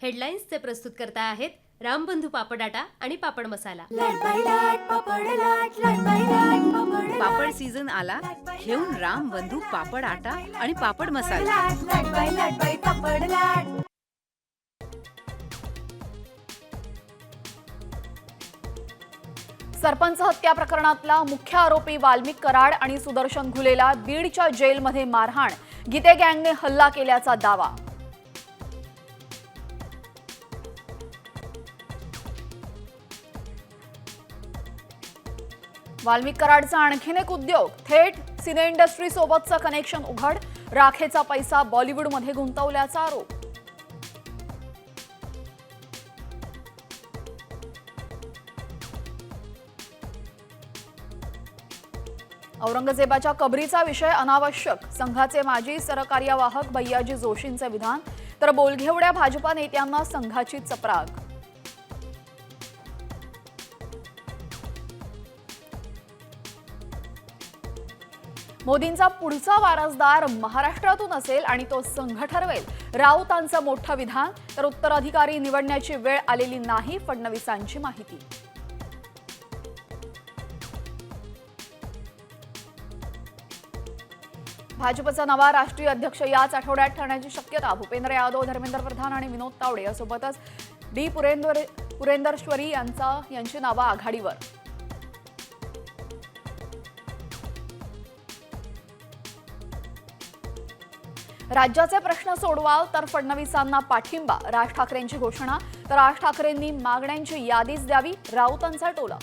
हेडलाईन्सचे प्रस्तुतकर्ता आहेत रामबंधू पापड आटा आणि पापड मसाला। पापड सीझन आला, घेऊन रामबंधू पापड आटा आणि पापड मसाला। सरपंच हत्या प्रकरणातला मुख्य आरोपी वाल्मिक कराड आणि सुदर्शन घुलेला बीडच्या जेलमध्ये मारहाण, गीते गँगने हल्ला केल्याचा दावा। वाल्मिक कराडचा आणखीन एक उद्योग, थेट सिने इंडस्ट्री सोबतचं कनेक्शन उघड, राखेचा पैसा बॉलिवूडमध्ये गुंतवल्याचा आरोप। औरंगजेबाच्या कबरीचा विषय अनावश्यक, संघाचे माजी सरकार्यवाहक भैयाजी जोशींचे विधान, तर बोलघेवड्या भाजपा नेत्यांना संघाची चपराक। मोदींचा पुढचा वारसदार महाराष्ट्रातून असेल आणि तो संघ ठरवेल, राऊतांचं मोठं विधान, तर उत्तराधिकारी निवडण्याची वेळ आलेली नाही, फडणवीसांची माहिती। भाजपचा नवा राष्ट्रीय अध्यक्ष याच आठवड्यात ठरण्याची शक्यता, भूपेंद्र यादव, धर्मेंद्र प्रधान आणि विनोद तावडे यासोबतच डी पुरेंदरेश्वरी यांची नावं आघाडीवर। राज्याचे प्रश्न सोडवाल तर फडणवीसांना पाठिंबा, राज ठाकरेंची घोषणा, तर राज ठाकरेंनी मागण्यांची यादीच द्यावी, राऊतांचा टोला।